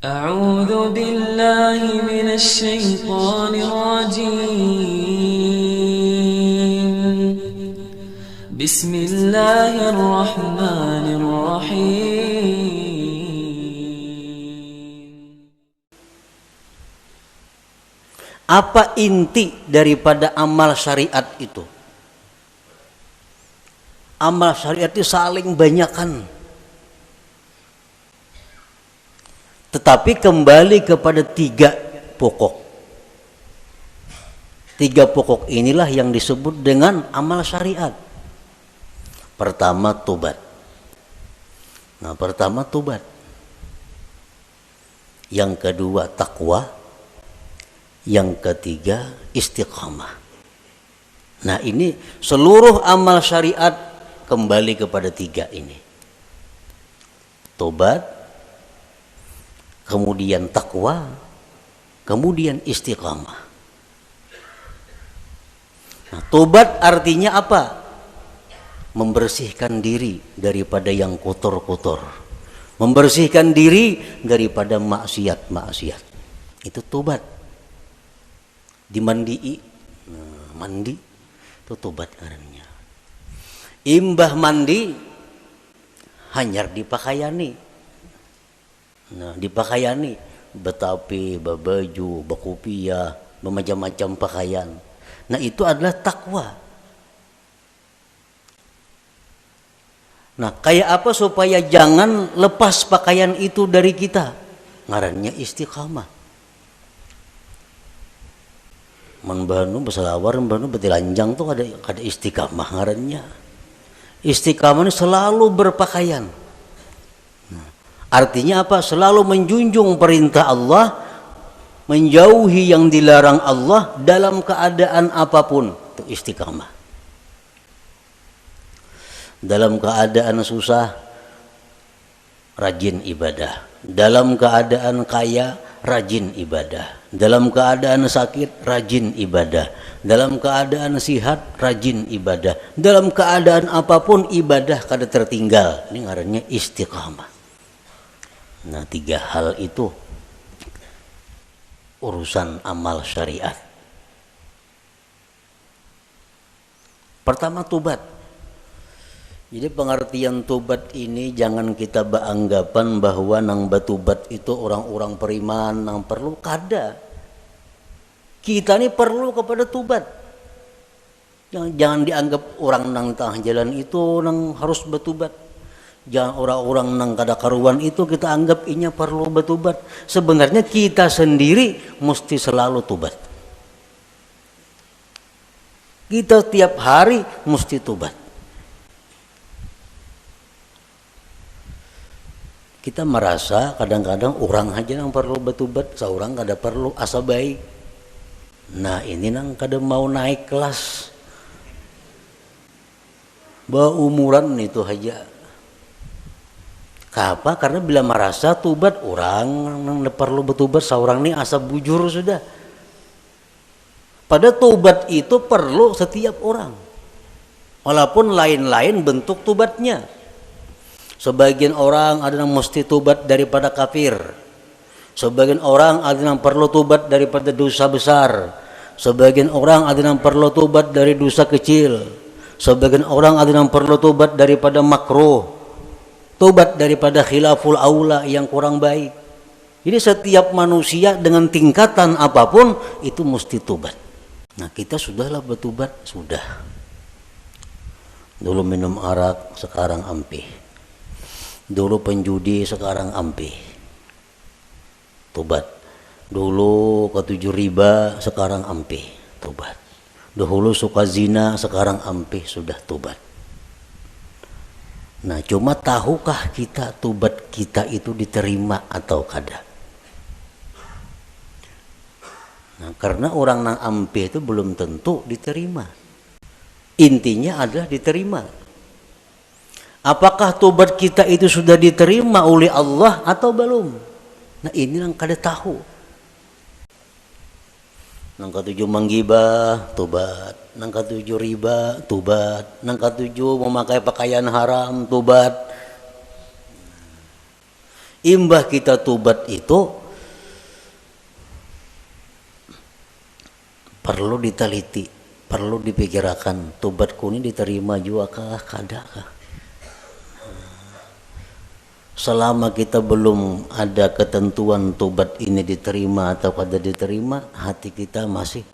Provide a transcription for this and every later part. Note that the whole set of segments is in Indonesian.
أعوذ بالله من الشيطان الرجيم بسم الله الرحمن الرحيم. Apa inti daripada amal syariat itu? Amal syariat itu saling banyakkan, tetapi kembali kepada tiga pokok. Tiga pokok inilah yang disebut dengan amal syariat. Pertama tobat. Tobat. Yang kedua takwa. Yang ketiga istiqamah. Nah, ini seluruh amal syariat kembali kepada tiga ini. Tobat, kemudian takwa, kemudian istiqamah. Nah, tobat artinya apa? Membersihkan diri daripada yang kotor-kotor. Membersihkan diri daripada maksiat-maksiat. Itu tobat. Dimandii. Nah, mandi itu tobat artinya. Imbah mandi hanyar dipakaiani. Nah, dipakaiani betapi, babaju, bakopiah, bermacam-macam pakaian. Nah, itu adalah takwa. Nah, kayak apa supaya jangan lepas pakaian itu dari kita? Ngarannya istiqamah. Manbanu besalawar, manbanu betilanjang tuh ada istiqamah ngarannya. Istiqamah ini selalu berpakaian. Artinya apa? Selalu menjunjung perintah Allah, menjauhi yang dilarang Allah dalam keadaan apapun. Itu istiqamah. Dalam keadaan susah, rajin ibadah. Dalam keadaan kaya, rajin ibadah. Dalam keadaan sakit, rajin ibadah. Dalam keadaan sihat, rajin ibadah. Dalam keadaan apapun ibadah kada tertinggal. Ini ngarannya istiqamah. Nah, tiga hal itu urusan amal syariat. Pertama tobat. Jadi pengertian tobat ini jangan kita beranggapan bahwa nang batubat itu orang-orang periman nang perlu, kada. Kita ini perlu kepada tobat. Jangan dianggap orang nang tengah jalan itu nang harus batubat. Jangan orang-orang nang kada karuan itu kita anggap inya perlu bertobat. Sebenarnya kita sendiri mesti selalu tobat. Kita tiap hari mesti tobat. Kita merasa kadang-kadang orang aja yang perlu bertobat, seorang kada perlu, asa baik. Nah, ini nang kada mau naik kelas. Umuran itu aja. Kenapa? Karena bila merasa tobat orang yang perlu bertobat seorang ini asa bujur sudah. Pada tobat itu perlu setiap orang. Walaupun lain-lain bentuk tobatnya. Sebagian orang ada yang mesti tobat daripada kafir. Sebagian orang ada yang perlu tobat daripada dosa besar. Sebagian orang ada yang perlu tobat dari dosa kecil. Sebagian orang ada yang perlu tobat daripada makruh. Tobat daripada khilaful aula yang kurang baik. Jadi setiap manusia dengan tingkatan apapun itu mesti tobat. Nah, kita sudahlah bertobat, sudah. Dulu minum arak, sekarang ampih. Dulu penjudi, sekarang ampih. Tobat. Dulu ketujuh riba, sekarang ampih. Tobat. Dahulu suka zina, sekarang ampih, sudah tobat. Nah, cuma tahukah kita tobat kita itu diterima atau kada? Nah, karena orang nang ampih itu belum tentu diterima. Intinya adalah diterima. Apakah tobat kita itu sudah diterima oleh Allah atau belum? Nah, ini yang kada tahu. Nang ketujuh menggibah, tobat. Nang ketujuh riba, tobat. Nang ketujuh memakai pakaian haram, tobat. Imbah kita tobat itu perlu diteliti, perlu dipikirkan, tobatku ini diterima juga kah, kada kah? Selama kita belum ada ketentuan tobat ini diterima atau kada diterima, hati kita masih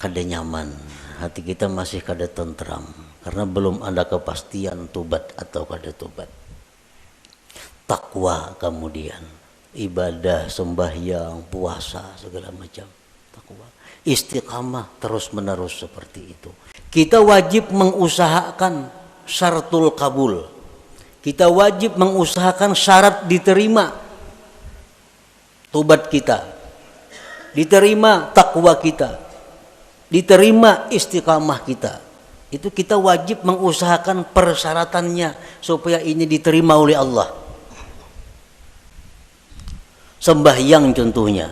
kada nyaman, hati kita masih kada tentram, karena belum ada kepastian tobat atau kada tobat. Takwa kemudian, ibadah, sembahyang, puasa, segala macam. Takwa, istiqamah terus menerus seperti itu. Kita wajib mengusahakan syaratul kabul. Kita wajib mengusahakan syarat diterima tobat kita, diterima takwa kita, diterima istiqamah kita. Itu kita wajib mengusahakan persyaratannya supaya ini diterima oleh Allah. Sembahyang contohnya,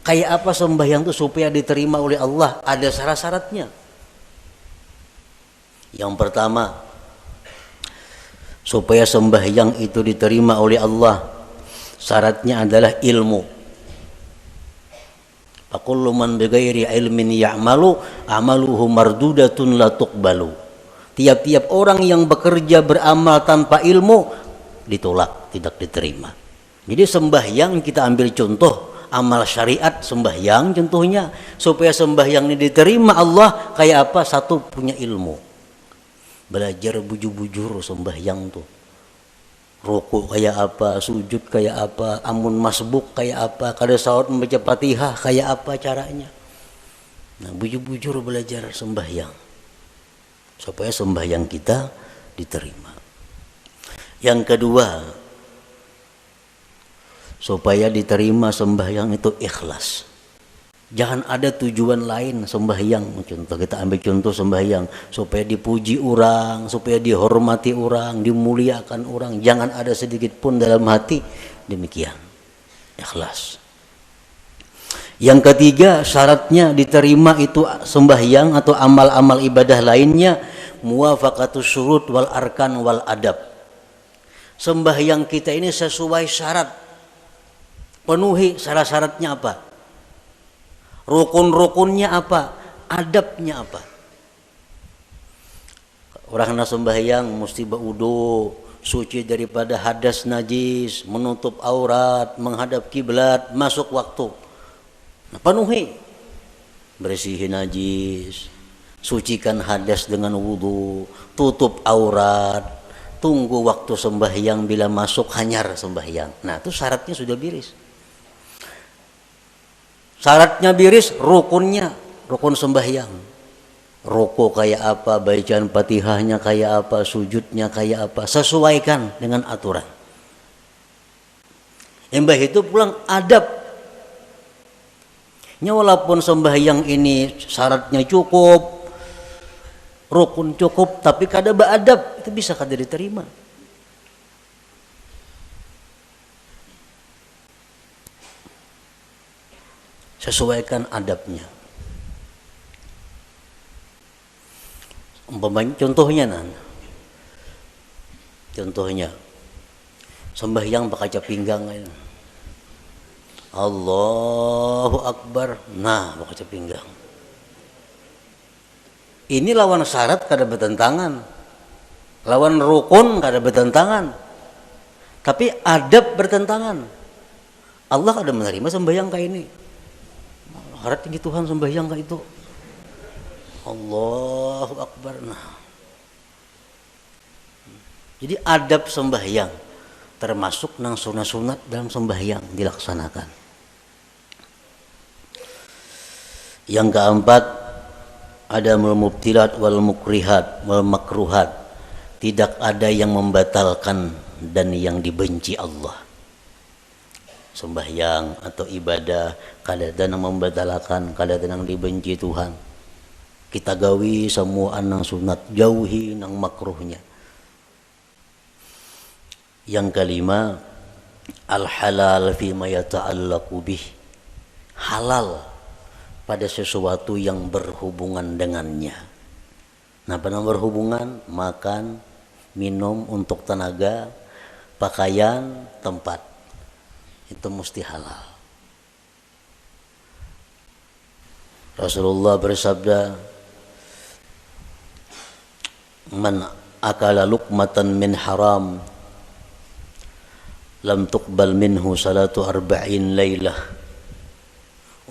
kayak apa sembahyang itu supaya diterima oleh Allah? Ada syarat-syaratnya. Yang pertama, supaya sembahyang itu diterima oleh Allah, syaratnya adalah ilmu. Fakullu man bighairi ilmin ya'malu amaluhu mardudatun la tuqbalu. Tiap-tiap orang yang bekerja beramal tanpa ilmu ditolak, tidak diterima. Jadi sembahyang kita ambil contoh amal syariat, sembahyang contohnya, supaya sembahyang ini diterima Allah kayak apa? Satu, punya ilmu. Belajar bujur-bujur sembahyang tuh, rukuk kayak apa, sujud kayak apa, amun masbuk kayak apa, kada salat membaca Fatihah kayak apa caranya. Nah, bujur-bujur belajar sembahyang supaya sembahyang kita diterima. Yang kedua, supaya diterima sembahyang itu ikhlas. Jangan ada tujuan lain sembahyang. Contoh, kita ambil contoh sembahyang supaya dipuji orang, supaya dihormati orang, dimuliakan orang. Jangan ada sedikit pun dalam hati demikian. Ikhlas. Yang ketiga, syaratnya diterima itu sembahyang atau amal-amal ibadah lainnya, muwafaqatus syurut wal arkan wal adab. Sembahyang kita ini sesuai syarat. Penuhi syarat-syaratnya apa? Rukun-rukunnya apa? Adabnya apa? Orang nak sembahyang mesti berwudu, suci daripada hadas najis, menutup aurat, menghadap kiblat, masuk waktu. Nah, penuhi, bersihin najis, sucikan hadas dengan wudu, tutup aurat, tunggu waktu sembahyang, bila masuk hanyar sembahyang. Nah, itu syaratnya sudah biris. Syaratnya biris, rukunnya, rukun sembahyang. Ruku kayak apa, bacaan Fatihahnya kayak apa, sujudnya kayak apa, sesuaikan dengan aturan. Embah itu pulang adab. Walaupun sembahyang ini syaratnya cukup, rukun cukup, tapi kada beradab, itu bisa kada diterima. Sesuaikan adabnya. Contohnya contohnya sembahyang pakai pinggang, Allahu Akbar, nah pakai pinggang. Ini lawan syarat kada bertentangan, lawan rukun kada bertentangan, tapi adab bertentangan. Allah kada menerima sembahyang kayak ini. Harap tinggi Tuhan sembahyang kayak itu, Allahu Akbar. Nah, jadi adab sembahyang termasuk nang sunat-sunat dalam sembahyang dilaksanakan. Yang keempat, ada mubtilat wal mukrihat wal makruhat. Tidak ada yang membatalkan dan yang dibenci Allah. Sembahyang atau ibadah kada yang membatalkan, kada yang dibenci Tuhan. Kita gawi semua nang sunat, jauhi nang makruhnya. Yang kelima, al halal fi ma yata'allaqu bih. Halal pada sesuatu yang berhubungan dengannya. Nah, pada berhubungan, makan, minum untuk tenaga, pakaian, tempat. Itu mesti halal. Rasulullah bersabda, "Man akala luqmatan min haram, lam tuqbal minhu salatu arba'in lailah."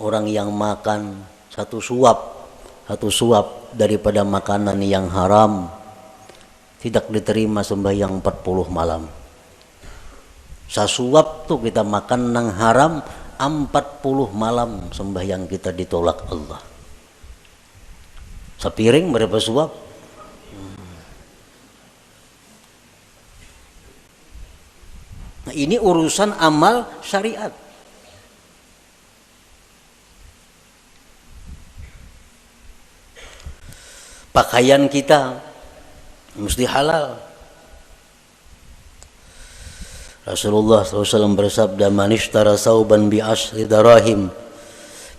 Orang yang makan satu suap daripada makanan yang haram, tidak diterima sembahyang 40 malam. Sasuap tuh kita makan nang haram, 40 malam sembahyang kita ditolak Allah. Sepiring berapa suap? Nah, ini urusan amal syariat. Pakaian kita mesti halal. Rasulullah SAW bersabda, "Man ishtara sauban bi ashri darahim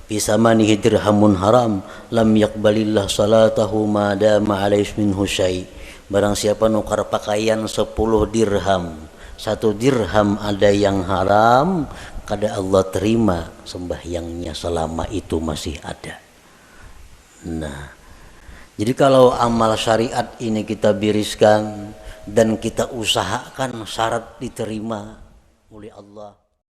bi samanihi dirhamun haram, lam yaqbalillah salatahu ma dama alaihi minhu syai." Barang siapa nukar pakaian 10 dirham, 1 dirham ada yang haram, kada Allah terima sembahyangnya selama itu masih ada. Nah, jadi kalau amal syariat ini kita biriskan dan kita usahakan syarat diterima oleh Allah.